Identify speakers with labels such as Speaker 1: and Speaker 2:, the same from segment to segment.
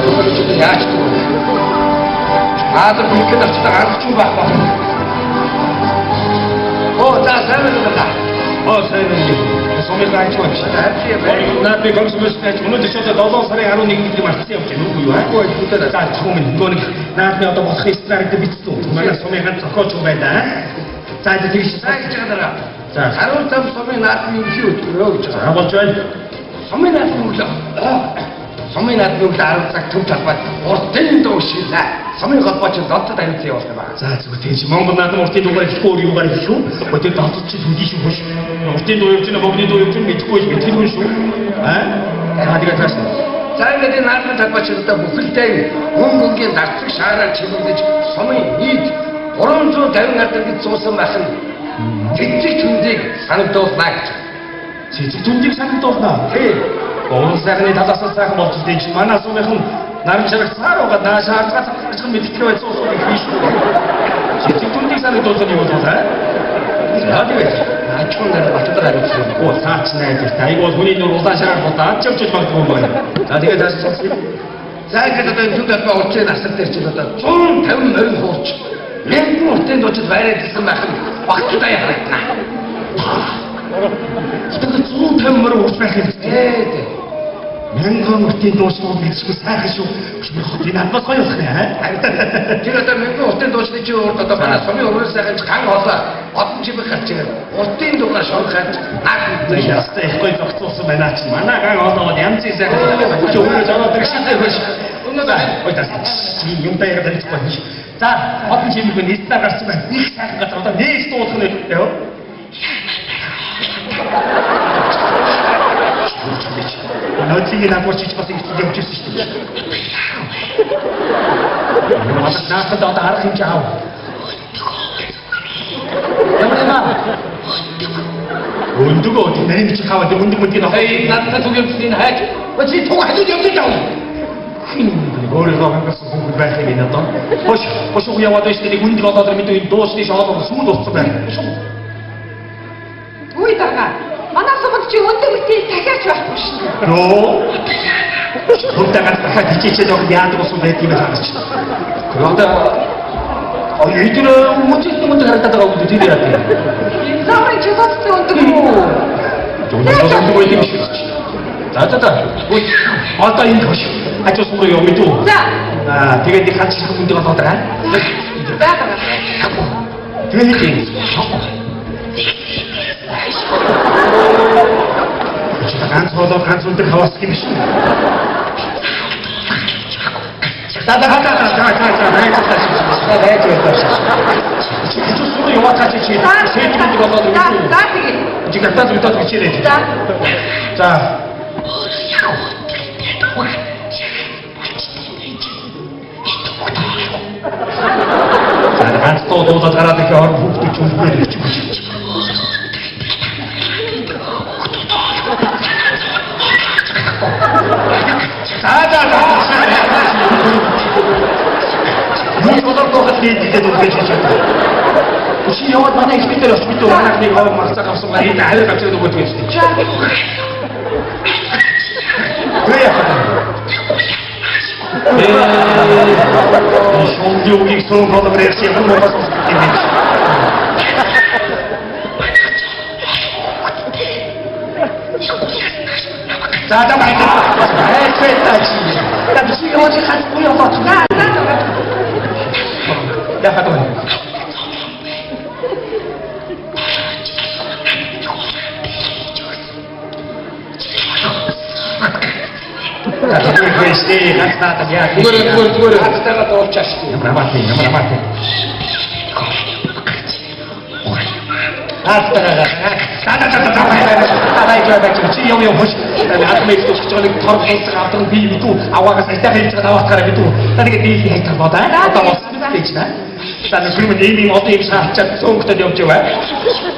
Speaker 1: яаж ч вэ? Аадар бүлгэд очтой анх ч байх байна. За сайн байна. Сайн байна. Сумын гайч байна. Наад би гомсмос гэж өнөөдөр ч одоо 7 сарын 11-нд марцсан явж байна уу юу? Аагүй бүгдээ за чухам нөгөө нэг наадны одоо болох эстрагд бичсэн. Манай сумын ганц зохиолч юм байна. За тэгж сайн гэж байгаа. За харуул зам сумын наадны юу өдрөө гэж байгаа. Болж байна. Сумын наадны өглөө. Сумын наадны өглөө 10 цаг төв талбайд уртын дуу шилээ. Сумын холбооч донтод амьдсан явуулсан байна. За зүгээр тийм Монгол наадны уртын дуугаар ихгүй юугаар хэлэх үү? Өдөр донтод чи түлхий шүү хөш. Уртын дуу явуулсан богны дуу явуулсан мэдхгүй мэдгүй шүү. Тэгээд тааш. За ингээд наадны талбайчдаа бүхэлдээ гүнгийн дарцэг шаараар чимэглэж сумын нийт 350 гаруй гэж зуусан байх нь цэцэг түндийг санагдуулнаа гэж. Цэцэг түндийг санагдуулнаа. Тийм. Уул сайхны талаас нь сайхан болж дээ чи манай сумынхан наран шарах цаар угаад наашаа хацгах мэдтгэв байж суусах биш үү? Цэцэг түндийг санагдуулсан юм уу та? Тэгээд ачуун дээр батдар хариуцсан. Цаач найдаж айгуул хүний нур улаан шараар бодаад чавч магадгүй байна. За тэгээд таашаа. За ингээд одоо энэ түнд албаа урчин асар дээр чи одоо 150 морин хуурч мянган уртын дуучид байраад гэсэн байх нь багттай харагдана. Тэгээд 150 морин хуурч байх хэрэгтэй. Мянган уртын дуучид гэдэггүй сайхан шүү. Энэ албаас гоё болох нэ. Тэр одоо мянган уртын дуучид чи одоо манай сумын өрөөс сайхан ган хоолоо одон чимэг гарч ирээ. Уртын дугаар шонхаад наад ястай их гоё зогцуулсан байна чи. Манай ган хоолоо янзын сайхан чи өөрөө жоо дэрштэй биш. Ой тас. Юм дээр гарч байна. За, одон чимэг нэстэ гарч байна. Их сайхан газар одоо нээс дуулах нь яа. Нөөцийн нагуурч бас их юм чийсэн шүү дээ. Манай наахад одоо арах юм чаав. Ямаа. Өндөгөө тийм чи хаваад өндөг мөдгийг авах. Надад түгэм чинь хайж. Чи туг хажууд явж байгаа. Өөрөө хангасан хүн байх юм надад. Хош яваад байж тийг өндөг одоод мэдээ дуусны шоолоо сүүл уцсан байна.
Speaker 2: Үй дага. Манай сумд чи өндөг мөдгийг дахиач байхгүй шүү.
Speaker 1: Нөө. Хөнтэйгээ дахиад хичээчээд явах яадаг болсон байт юм байна. Одоо эдгээр мөчид юм харагдаад байгаа юм тийм яа.
Speaker 2: Замын чи бодсон өндөг үү?
Speaker 1: Өндөг үү юм шиг. За. Одоо энэ хош. Ачаа суур юм дүү.
Speaker 2: За.
Speaker 1: Тэгээд их хач өндөг одоод байгаа.
Speaker 2: За.
Speaker 1: Тэгээд тийм. ганц болоо ганц өндөр хаваас юм шүү. За. Чи яваач чи. Сэтэл болоод үү.
Speaker 2: За тэгээ.
Speaker 1: Чи гатаад битад бичээрэй.
Speaker 2: За.
Speaker 1: За. ганц тоо гараад их ор бүгд ч үнээр гэж. За. Юу болоод тэгээд үгүй ч юм. Чи яваад манай экспертээр очиж манайх нэг хавар марцаа авсан гарыг авир авч ирээд өгөөд байж тээ. Шондиугийн сон колобрээс юм уу бас юм. За баярлалаа. Эцэтач. Та чи яваад хат буюу бат. Я хатон. Este hasta ya. Guru. Hasta todo chasti. Namate. Hasta. Чи яв хош. Ахмад төгсчөөлөг торг хэлцэг авдаг би битүү аваагаас айтаа хэлцэг авахаараа битүү. Тэгээд дийл хайтай бодаа. Одоо гэж наа. Таны film нэмийн одоо юм шаачаад цөөнгөд явж яваа.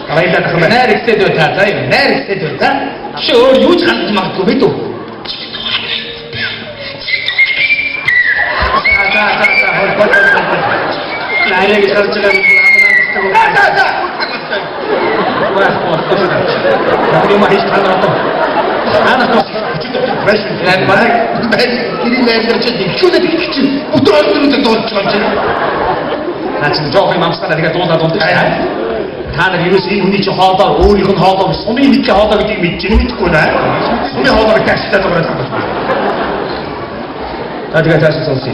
Speaker 1: Аваадаа тахмаа найрагтээд байта. Найрагтээд байта. Чи өөр юу ч хандж магадгүй битүү. Найраг шалж байгаа. Ваа, яг юм хийж таалаа. Анаас 말씀.
Speaker 3: 길이 내서 저 휴대 비키지 어떤 도와주지.
Speaker 1: 나 지금 저기 맘싸다 네가 돈다 다들 이러시 우리 저 하다 우리 건 하다 소미 밑에 하다 밑에 밑지는 밑구나. 소미 하다 밑에 진짜 저거를 잡아. 어디가 다시 선수.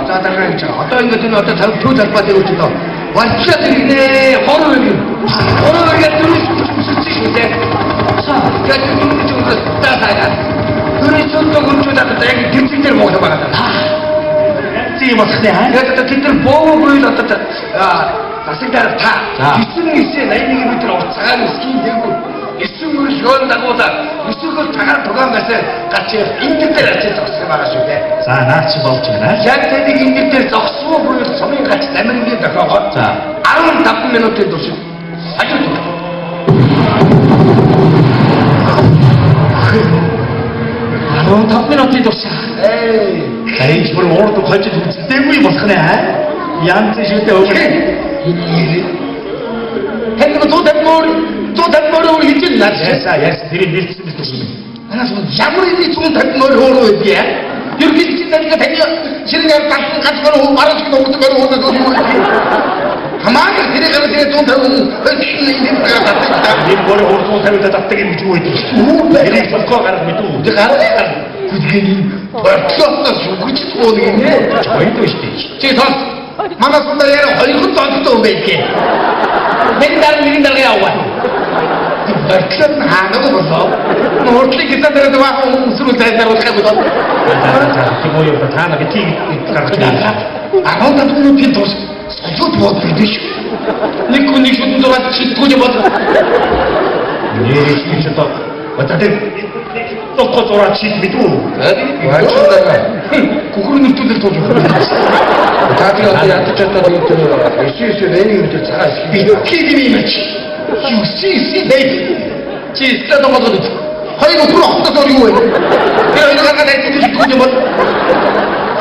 Speaker 3: 짜장면 저 어떤 것들은 어떤 도잘 빠지고 있다. 완전히네 호로가 들으시는데 자, 그러니까 좀 따사야. 그래 저쪽은 조작했다. 여기 김치들 먹어서 말았다.
Speaker 1: 지금 어떻게 해?
Speaker 3: 내가 그때 보고 보여줬다. 나생각을 다 이승이 있어야 나 이게 밑으로 자가는 스킨 들고 이승을 좋아한다고 하다 이승을 자가 도감 가서 같이 인격들 같이 덕스 말하시는데
Speaker 1: 자, 나 집어먹잖아.
Speaker 3: 자한테 인격들 덕수어 보여서 소민 같이 내는 게 나가고
Speaker 1: 자,
Speaker 3: 아름 나쁘면 어때 도시 아주
Speaker 1: 아름 답변 어때 도시야?
Speaker 3: 에이
Speaker 1: 에이, 집을 오늘도 걸치 좀 때문에 못하네. 양 뜨실 때 오늘.
Speaker 3: 했는 또 대머리 우리 일진 났지.
Speaker 1: 예스, 들이 밀치면
Speaker 3: 하나 좀 야무리 좀 대머리 오로 어디에? 이렇게 일진다니까 대기야. 실은 같이 가는 말아주기도 못해 가는 오늘 그 가만히 데려가는 데좀 대고 내가 다 뜯다.
Speaker 1: 네 머리 오른손 살을 다 잡대기 묻히고 있지. 이리 덮고 가는 거 또.
Speaker 3: 이제 가는 거야. 그게 벌써 죽을지 모르겠네.
Speaker 1: 저희 또 있지.
Speaker 3: 저기 더 만났습니다. 얘는 얼굴도 안 뜯어 왜 이렇게. 미린다를 야와. 그런 하나도 벌써. 뭐 어떻게 기사 들어도 와 웃음을 대대로 세고도.
Speaker 1: 자, 기본이 다 나게 티 가르쳐.
Speaker 3: 안 온다 돈 핀도 소주 뭐 드시오. 니꾼이 슈도 같이 도저 못.
Speaker 1: 예, 진짜 어쨌든 놓고 돌아 치비도.
Speaker 3: 어디 말춘다가 그거는 뚜들 도저. 자기가 어디한테 쳤다고 했더니 실수 내니부터 잘 비키님이 그렇지. You see, baby. 지 쓰던 것도 아이고 그럼 없다 소리고 내가 이거 아까 내 뚜들 도저 못.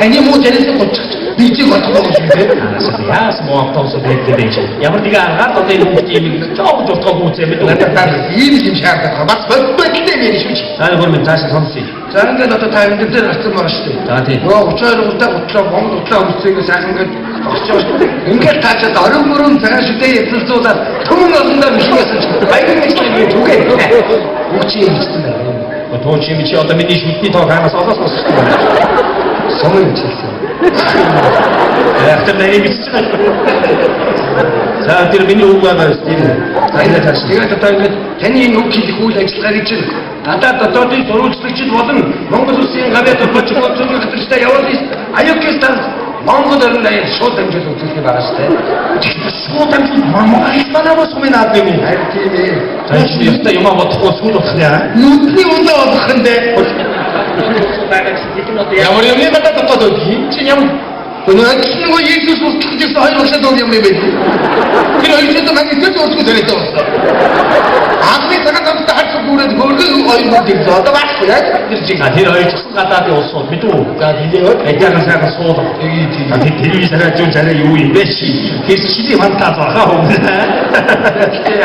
Speaker 3: 아니 뭐 쟤네서 뭐 미치 같은 거 주는데.
Speaker 1: 야, semua tahu sebelum itu. Yang bertiga kan, kalau dia mungkin jauh jauh tahu sebelum itu.
Speaker 3: 나는 이 김치한테 가봤어. 몇 때문에 싫지.
Speaker 1: Saya bermin tasik samsi.
Speaker 3: 작은 게 나도 다이는데 들었어 말시대.
Speaker 1: 나한테.
Speaker 3: 어쩌고 멍도 없다고 쓰고 작은 거 그러니까 다쳐 얼음물은 들어갈 때 있을 쏘다 터무가 순간 신경을 아이고 미치게 두개 웃지 있었네.
Speaker 1: 돈 취미치 어떤 민이 슈티 더 가나 써서
Speaker 3: 성을 쳤어.
Speaker 1: Efter när ni visste. 자, till min ovägar stil.
Speaker 3: 아니다 다시 내가 듣다가 괜히 놓기 고이다 기다리지. 나다 또또 도로치지 뭐든 몽고도 쓰인 가게 또 버치고 저기 같은 시대 야워지 아역게스탄 몽고들은 나의 쇼담주도 그렇게 말했을 때
Speaker 1: 쇼담주 뭐가 있다나 소매 나더니.
Speaker 3: 알티미
Speaker 1: 자, 시스터 영화 어떻게 소도 그냥.
Speaker 3: 눈이 온다 근데 야머리 형님 갖다 덮어도 김치냐면 그냥 치는 거 예수스 찾겠어 아니 혹시 동네 우리 배 그래 이제도 막 이제 어떻게 되겠어 앞에 내가 다 할수 그래 그걸 어이구 됐어 또 왔어요 그렇지
Speaker 1: 자, 뒤로 축소 갔다 왔어. 미도.
Speaker 3: 자 이제요
Speaker 1: 애자가 생각 소다.
Speaker 3: 여기
Speaker 1: 자, 뒤로 사람 좀 잘해 요이 몇시. 그래서 시대만 따서 하고.
Speaker 3: 기대야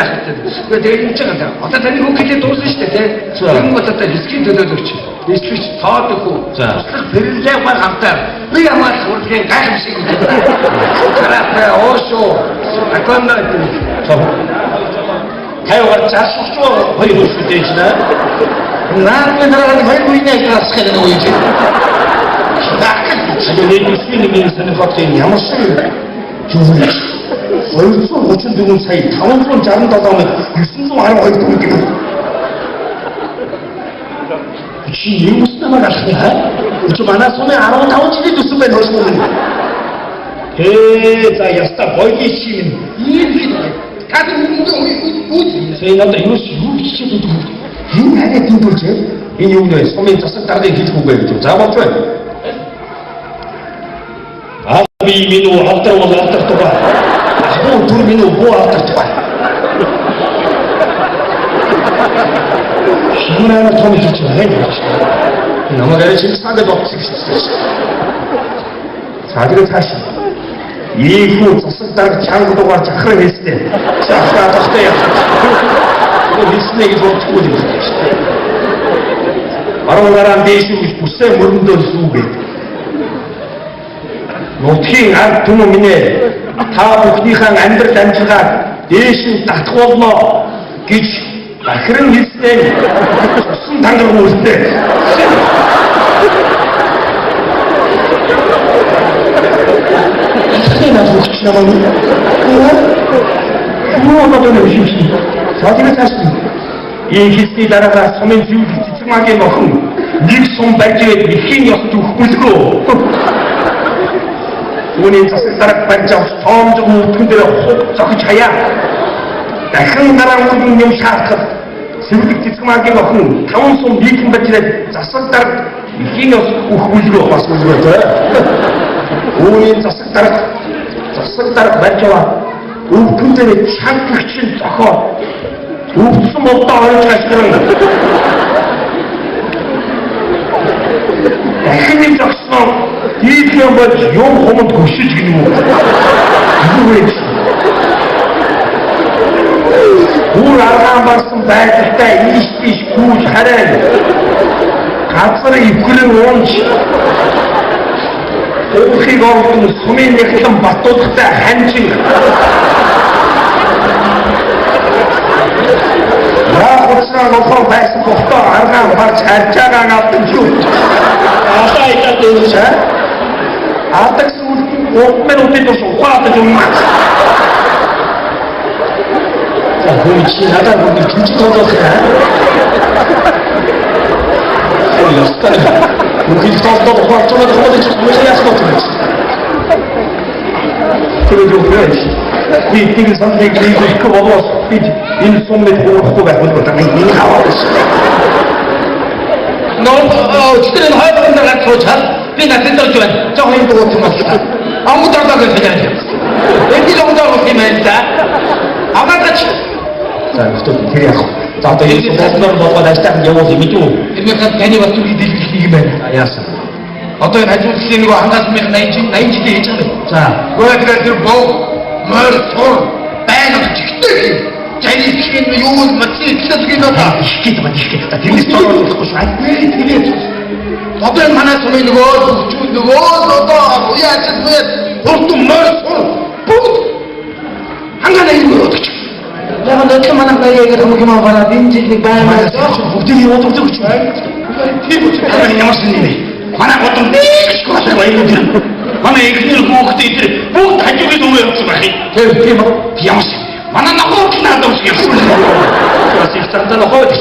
Speaker 3: 그 내가 인정한다 어떤 데는 그때 돈 쓰실 때 그런 거 갖다 리스크 들어줬지 리스크 더 듣고
Speaker 1: 자.
Speaker 3: 별대 말 감다 네가 말 그렇게 가끔씩 그래 오쇼 아까 나
Speaker 1: 가요가 자숙소 거의 볼수 있지나.
Speaker 3: 나한테 살아가는 거에 보이냐 이거 스케는 오이지
Speaker 1: 아주 내일 수있는 민서는 갑자기 야무술 주문이 벌써 5천 두분 사이 당원스러운 작은 다음에 유순도 안 하고 어디 있는 지 이거 무슨 말 하냐? 좀 하나 손에 안 하고 당원지리도 쓰면 넣으시는 자, 야스타 벌기 시민
Speaker 3: 이게 다들 운동이
Speaker 1: 저희 남자 이거 시키도 이 안에 딩돌지 이 이후에 소민 zas을 따르게 기지고 가야죠. 잡았죠? 아비 민우 앞들어와 앞들어와 아고 둘 민우 뭐 앞들어와 힘을 하나 더 미쳤지 넘어가야 지금 상대도 없지 자기를 다시 이후 zas을 따르게 장구도가 착하게 했을 때 자수가 더 때야 이거 미스내기 좀 두고 좀 баруун гараа дээшүүж бүсээ мөрөндөө сүүгээд. Нутгийн ард түмэн минь ээ та бүхнийхэн амьдрал амжилгаа дээш нь татах болно гэж бахиран хэлснээр цусан тангар мөрөндөө. Ихэнх хүүхч намайг юу бодож юм. Садны цааш ийм хэлсний дараа сумын зүйл цэцэгмаагийн охин нэг сум барьж ихийн ёс төгөхгүйгөө. Үүний засаг дарга барьж авах тоомж өвдгөн дээр хуг зохиж хаяа. Дахин дараа үргэн юм шаардах. Сэвлэг цэцэгмаагийн охин 5 сум биехэн барьж засаг дарга ихийн ёс өгөхгүйгөө бас үзвэл. Үүний засаг дарга барьж аваа. Өвдгөн дээр чангагчин зохоо. Өвдсөн болдоо ойж ашиглан. Дахин нэг зогсноо дийлхэн болж юм хомод хөшиж гинэ үү. Юу вэ? Бүр аргаан барсан байдалтай ийш тийш гүйж хараа. Газар ивгэрэн уунч. Өөхийг ордон сумын нэгэн батуудтай ханчин. Нохоо байсан бохоо аргаан барж арчаагаа авсан шүү. Асаа идэх юм шиг. Атакс минутын турш ухаад юм. За хөөч надад бүгд чүчиг тоолох юм. Ястаа. Бүгд тоолдог ухаад чамд хөөж мөсөө ясдаг юм. Тэгээд юу вэ? Би тийм самбиг хийх болоос би энэ суммэд хөөхгүй байх бол та миний хаваас. Читрэн хайрын дараа цоочхал би надад дөрж байна. Жоо юм дуу юм байна. Амуудаа гэж байна. Энд л ондоо юм байна. Амаагач. За өстө тэр яах вэ? За одоо энэ бодлоор болгоод ажтайх явуул юм үү? Эмээхэн таны бас үгүй дэлгэх юм байна. Яасан. Одоо энэ хажуудлын нөгөө хангаас 80 жилийн хийж байгаа. За. Гойдгал тэр боо мөр сор байна чигтэй. Таны чинь юу мэдээ хэлсэн одоо ихгээд байна ихгээд. Тэрнээс тоолохгүй шүү. Тэгээд одоо манай сумын нөгөө одоо уяач бүгд мөр сор бүгд хангана юм бодож. Яг л манай баярыг юм аваад энэ жилийн байна. Бүгдийг юу бодож өгч байна. Тийм үү? Ямар шинэ манай готон школаа баярлуулна. Манай ихнэр хүүхдээ тэр бүгд хажуугийн өмнө явуулсан байх. Тийм үү? Ямаш. Манай нохооч надад үсгийсэн. Бас их цаанаа нохооч.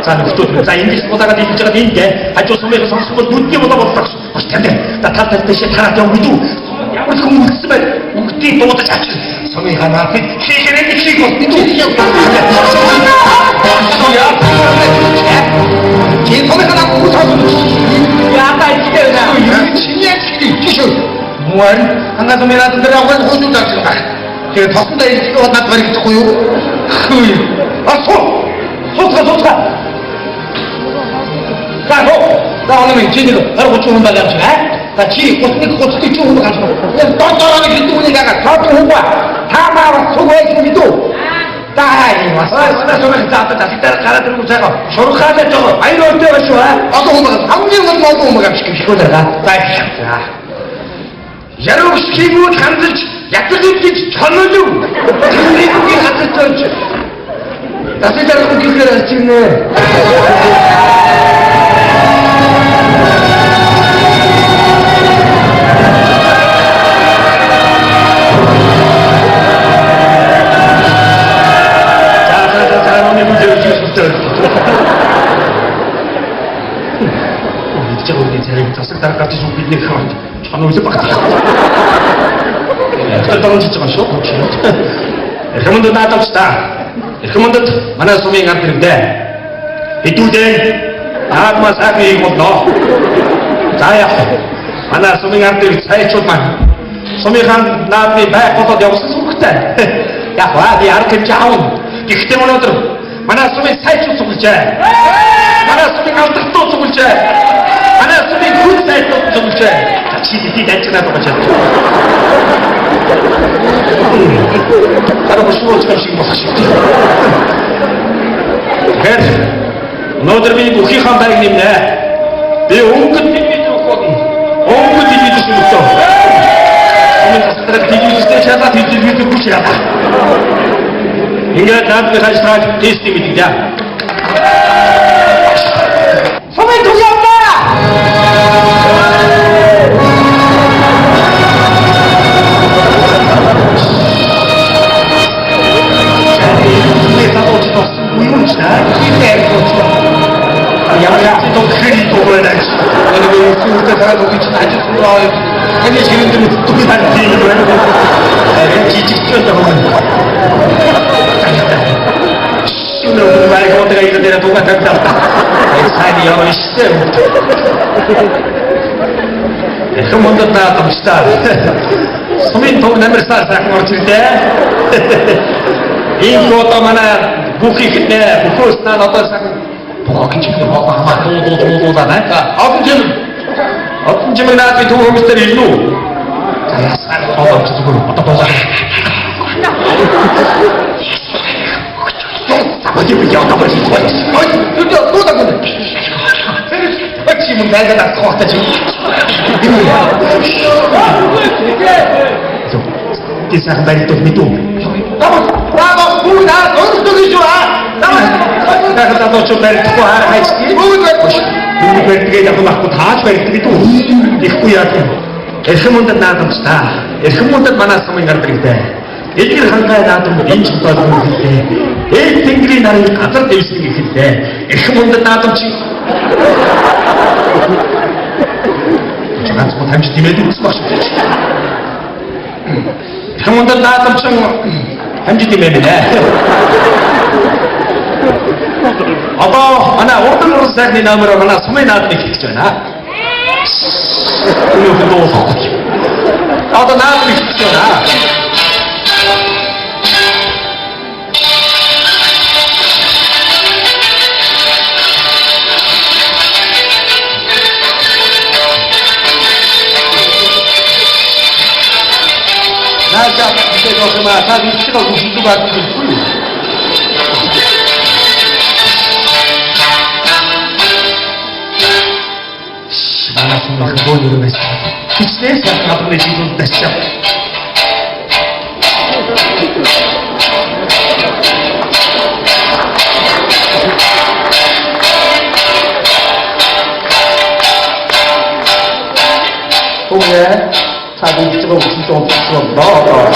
Speaker 1: За нүхтүүд за ингэж бодоод хийж байгаа юм дээ. Хажуу сумыг сонсоход нүдний бодоо болдог. Бас тань. Та тал дэше тараад явах үү? Ямар ч хүн үлдсэн байна. Бүгдийг дуудаж ач. Сумын ханаа бид хийхэрэг шиг бол бид юу 제 손에 하나 웃어주는 야다 이때나 신의 길이 기쇼 무한 한가슴에 나들라고 한 호주 장치가 그 덕분에 이거 나 버리기 좋고요 좋다 나 오늘 진이도 바로 고추 혼자 잡지 나 지 고추 쭉 가지고 그냥 똘똘하게 길동이 나가 저쪽 홍보야 다 말아 소고해 준비도 다이 왔어. 나서면 다들 따라 갈아들고 제가 저렇게 저거 아이로 어때가 좋아? 아까 오면 아무리는 먹고 오면 시키고 내가 다이 자. 여러분 시키고 간들 약속이 전어주. 우리 같은 저 나서 잘 웃기게 찍네. засаг дарга гэж бидний хаваад чануулж багтаа. Тэр 떨어지지 마시오. Эхмэнд наадавч та. Эхмэнд манай сумын ард ирдэ. Хэдүүдээ наадмаа сайхан боллоо. За яах вэ? Манай сумын ард ирд сайчууд маань сумын наадмыг бай болоод явсан сүхтэй. Яг ба би ард гэж аав. Гэхдээ өнөөдөр манай сумын сайчууд сугалжээ. Манай сумын алдартууд сугалжээ. Манай сумын хүн сайдууд сугалжээ. Чи бидний дайчнаад байгаа ч. Хараа шууд шиг болох шүү. Тэгэхээр өнөөдөр би бүхий хаан байг нэмнэ. Би өнгөд телевизээр бодно. Өнгөд телевизээр шүмтөө. Өмнө тасдаг телевизээр чатаа телевизээр бүч яа. Ингээд наадмын хашраг тестийг мэдээ.
Speaker 2: Сумын туяавна.
Speaker 1: 양양지 또 크리 도보라지.
Speaker 3: 여러분 수우대 사람 우리 집 아주 좋아요. 아니 지금들은 듣고 산지.
Speaker 1: 지직 쫓아오는. 오늘 말고 어디가 이런 데나 똑같았다. 산이 여러 시대부터. 한 번도 나갑시다. 소민 동남을 싸서 거칠 때. 인고 또 하나 부키 그때 부코스나 어떤 상. 괜찮은 거 아마 도도도도다네. 어떤 점을 나한테 도움을 때리고. 자, 어떤 쪽으로 어떤 거자. 어디 보자 어떤 거지?
Speaker 3: 드디어 또 나가네. 지금 내가 나 쏘았다 지금.
Speaker 1: Kisah kembali tuh itu.
Speaker 3: 나가 뭐나 너는 저기 좋아.
Speaker 1: Kita tahu coba itu hari ini. Ini berarti aku lakukan hal seperti itu. Aku yakin. Eskemundat natam sta. Eskemundat mana sama yang terjadi. Ekir hangkai natam benci pada terjadi. Tinggi nari kata terjadi terjadi. Eskemundat natam sih. Jangan semua time sih itu semua. Eskemundat natam sih. Hamji dimana? Apa mana order saya ni nama mana semua nak ni kita na? Ini untuk dosa. Apa nak ni kita na? Najak kita dosa mata ni kita usul tu baru tu. Mana semua kebodohan itu. Kita sangat menjadi dahsyat. Tunggu, tadi kita usul tu bawa.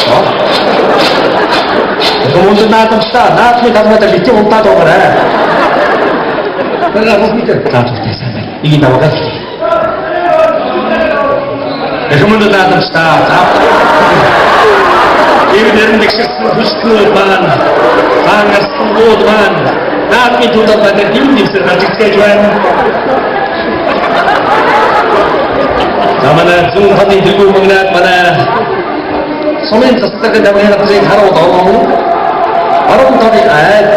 Speaker 1: Kemudian nanti kita nanti kita kita kita tahu mana.
Speaker 3: 내가 뭐 믿어.
Speaker 1: Nanti kita ini nama kita. Kemudian datang start. Ini dari mixer husnul ban, sangat sungguh ban. Nanti kita pada ini serta kejuan. Zaman zoom hati dulu mengenai mana. Somen sesuatu yang mana tu yang harus tahu. Harus tahu ayat.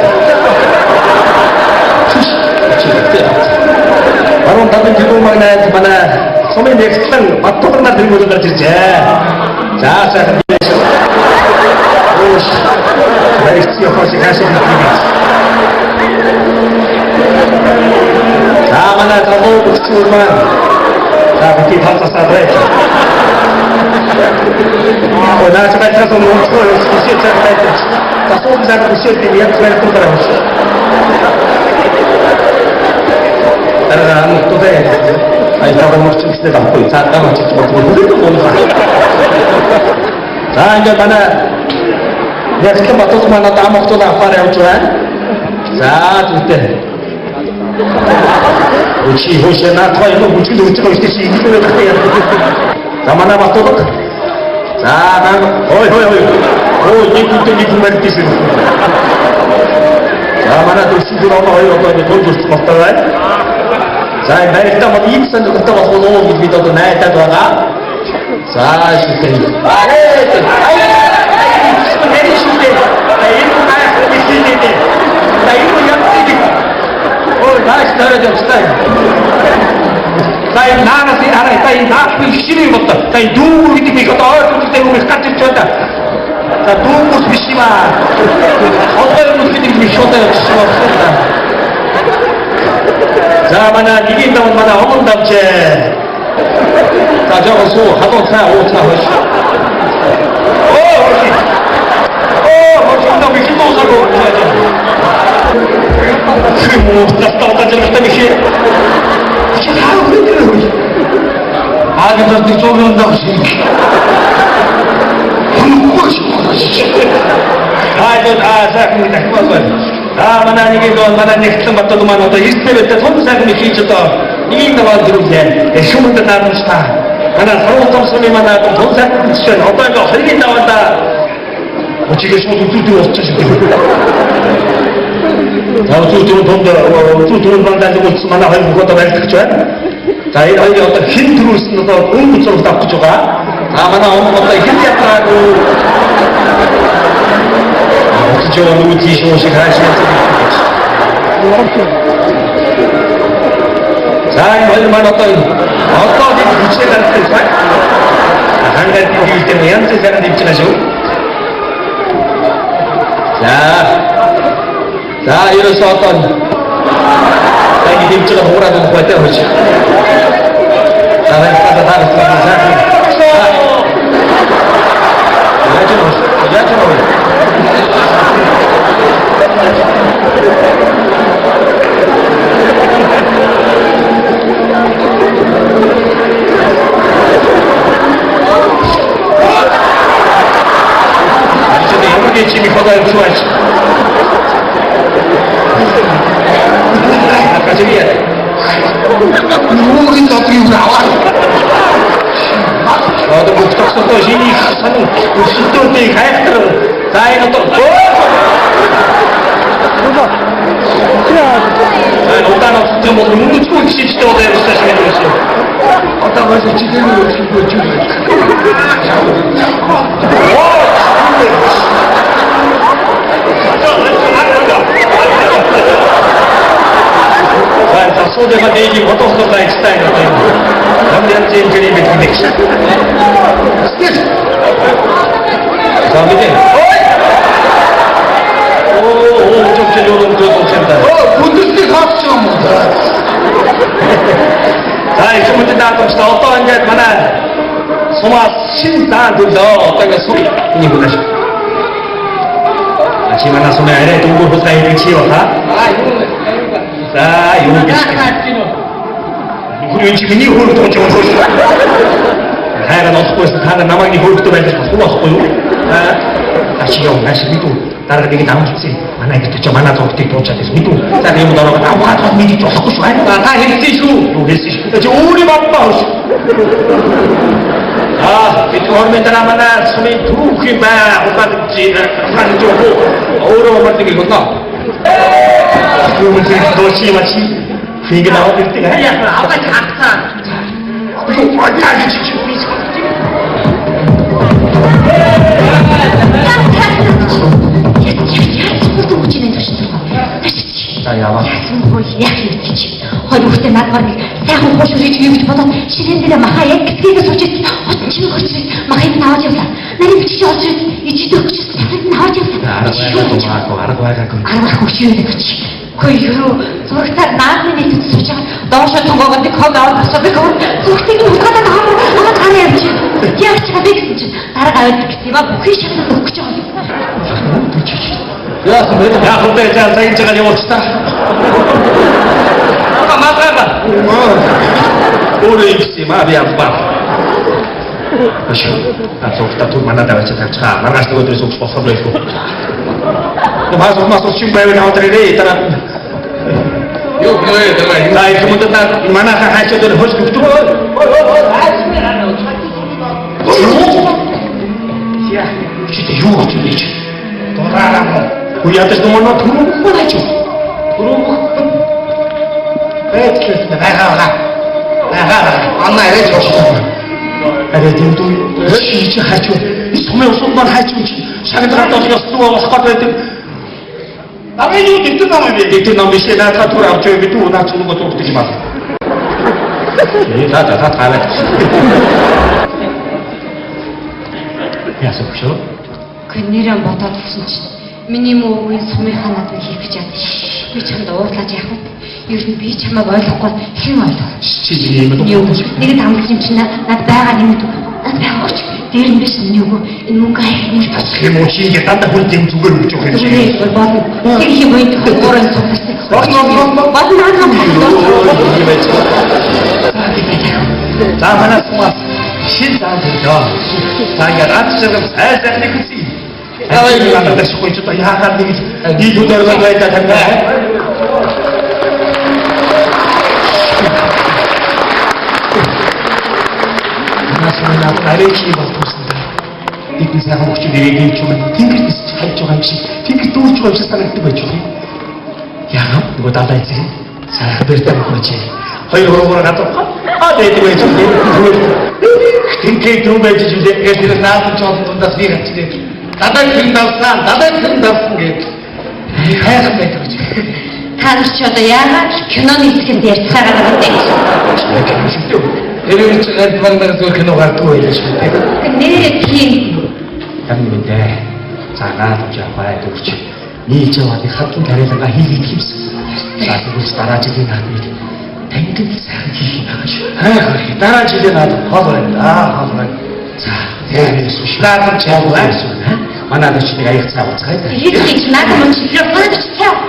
Speaker 1: Harus tahu dulu mengenai mana. 소매 넥스트는 맛도둑나 들고 좀 가르치지. 자, 오씨, 넥스트 역할씩 하시는 분이. 자, 만나 자고 붙이고만. 자, 밑에 박사 싸도해. 나 제가 가서 멈춰요. 시시했잖아. 자, 소비자가 시시할 때 위에 그걸 또 달아보시. 따라가 또 돼. Ayo kita mau cek sedang apa? Saya mau cek betul betul boleh. Saya jangan mana. Dia kita betul mana tamu tu nak apa yang cuan? Saya tu. Uci hoshi nak kau itu uci tu kau istri sih itu nak ya. Zaman apa betul? Saya oi. Oh ni tu mesti sih. Zaman tu sudah orang oi orang itu terus pasal. 자, 나 일단 뭐 입선 그때 와서 너무 믿어도 나 일단 와가. 자, 시대. 아이, 내리 시대. 나 이거 나 시대. 나 이거 양치기. 나 시다려 좀 나 나라서 알아. 나 시리 것다. 나 누구 믿기 것다. 그때 우리 같이 쳤다. 자, 누구 믿지마. 어떤 믿기 믿기 쇼다. 자, 만나 이긴다면 만나 어문답제. 자, 저거 수, 하도차, 오차, 허시. 허시. 허시, 한다고 힘도 사고, 그래, 뭐, 나왔다, 저렇게 때문에 히. 이게 다 그랬더니, 아기들한테 쫓아온다고, 이렇게. 생각합니다. 그만 만나 이긴다면 만나 내 특성 받더도만 어떤 일스텝에 때 선사금이 뒤졌다. 이긴다면 들어오게. 숨은 데 나는 스타. 만나 사람 점수를 만나고 돈사금 치면 어떤 거 흘린다 왔다. 어찌게 소도 뚜뚜었어, 지금. 자, 뚜뚜는 돈도, 뚜뚜는 방단지고 있으면 나 얼굴 것도 왜 그죠? 자, 이 어떤 힌트를 쓰면서 공부처럼 딱 붙여가. 만나 어떤 힌트였다고. 그저 누구 뒤시오시 가시는 자, 얼마나 어떤 구체적인 뜻과 한 가지 비교일 때문에 연세사는 입증하시고 자, 이로써 어떤 자기 입증을 뭐라도 구할 때 그렇지 자, 짐이 커다란 좋아하지. 아까 저기 해야 돼.
Speaker 3: 우리 너희 나와.
Speaker 1: 너도 목적성 또 신이 사는 숫돌 때 가야들은 다이는 또 어떤 없을 때 먹으면 문도 추울 수 있을 때 어디에 있으시면 되겠어요.
Speaker 3: 어떤 것을 지대로 신고 주고.
Speaker 1: 자, 소대가 내기 어떤 것까지 스타일을 때문에 남자한테 그림이 되겠지. 자, 밑에 좀 요런 동생다.
Speaker 3: 본드스가 합쳐 못하.
Speaker 1: 자, 이 문제 나왔습니다. 어떠한 게 만한 소마 신사들도 어떤 게 소리 이구나 싶어. 지만나 소매 아래 동굴 호사에 위치여사. 자, 요게 우리 지금이 홀을 동정을 보시오. 하여간 어서고해서 하는 남학이 홀부터 말해서 소마서고요. 다시요, 날씨도 따라가게 나온 집세. 만나게 듣죠. 만나서 그때 도착해서 미도 짜리 못 알아가 나와 더 미리 좀 하고 싶어. 다 했지슈. 요랬으시오. 이제 우리 바빠 오시. 그때 얼마나 만나 소매 두루 그게 막 오빠 듣지. 하는 좀 하고 어려워 만들게 이건가. 그러면 너 씨마치 그 얘기 나올 때가 아니야. 아빠 작사. 이거 완전히 지금 우리
Speaker 2: Хоёрт над барыг сайхан хош үрэж юм гэж бодоод ширэндээ махаа яг гэдгийг сууж оцсон чинь гоц махыг наваад явлаа. Нарийн бичиж олж ичээд өгч сайхан наваад явлаа. Арга хөшөөд өгч. Хөөе зургатаар наадмын нийтэд сууж байгаа. Доошо тонгоогод нэг хог аваад босоод зургтыг утгаатай аваад гараа явж. Яг ч хавиг гэсэн чинь дараа аваад гэх юм а бүхий шахнад өгч байгаа.
Speaker 1: 야, 그때 제가 자기가 영어치다. 맞아봐. 오래 입지 마비 안 봐. 그렇죠. 속다 돈 만나다가 진짜 차 나가서 것들이 속 벗어버려 있고. 마서 신발에 나오더래 이따라.
Speaker 3: 요 뭐에 내가
Speaker 1: 나 이렇게 먼저 나 만나서 하셔도 훨씬 좀 들어. 야, 진짜 요거 좀 이제. 돌아라고. 우리한테 도 만나 들어오는 건 하죠. 들어오고. 나가라. 안나야 줘. 아래 등도 시지 하죠. 이 소매 손만 하죠. 자기들 갔다 오니까 수도가 확 했더니 남의 이거 뒷뜰 남의 뒷남의 시에 나다 돌아오죠. 여기 또 나 주는 것도 없지 마세요. 다 해. 야서 보셔.
Speaker 2: 그늘은 бодоод өгсөн чинь миний мөвгийн сумынхаа надад хийх гэж яд. Би чамд уурлаж яах вэ? Юу нь би чамайг ойлгохгүй хэн ойлгоо?
Speaker 1: Чи ийм
Speaker 2: Юу нэг дамжиж юм чинь над байгаа юм дүү. Над байгаач. Дээр нь биш нь юу энэ мөнгө хайх
Speaker 1: бас юм уу чи ингээд дандаа хүн юм зүгээр өгч байгаа юм чи.
Speaker 2: Зүгээр болно. Тэг их юм үед гурван цугтарсан. Болно.
Speaker 1: За манайс мас шин зам төлөө. За ингээд адчсан сайхан нэг үсий. Аваа надад шгүй ч одоо яагаад нэг дөрөв байдлаа таньгаа. Насмана аричи болтуусна. Бидний сайхан хүч нэрийг юм тэнгэрээс хайж байгаа юм шиг тэнгэр дүүрж байгаа юм шиг санагддаг байж байна. Яа, нөгөө дадаа эцэг сайхан бэртэн хөөч. Хоёр хөрөөр гадаа дээд байж байгаа. Тэнгэр дүү байж зүйлээ гэдэг наадч олдондаас нэг хацдаг. Дадаа хэн давсан гэж хайх байдаг гэж.
Speaker 2: Та нар ч одоо яагаад киноны хэсгэнд ярьцгаагаад байгаа юм бэ?
Speaker 3: Тэр ч гадмаар зөв кино гардаг байлаа шүү дээ.
Speaker 2: Нэрээ тийм.
Speaker 1: Харин мэдээ. За наад жаапай дүүч. Нийлж яваад хатан тарилга хийгээд химсэн. За тэгвэл дараа жилийн наад бид тангид сайхан хийх юм байгаа шүү. Хаа дараа жилийн наад хол байна. Хол байна. За тэгээд шүшлаад чааваа. Манайд ч нэг аяг цаа уцгаад.
Speaker 2: Хийх надад мөн чи. Надад ч цаа.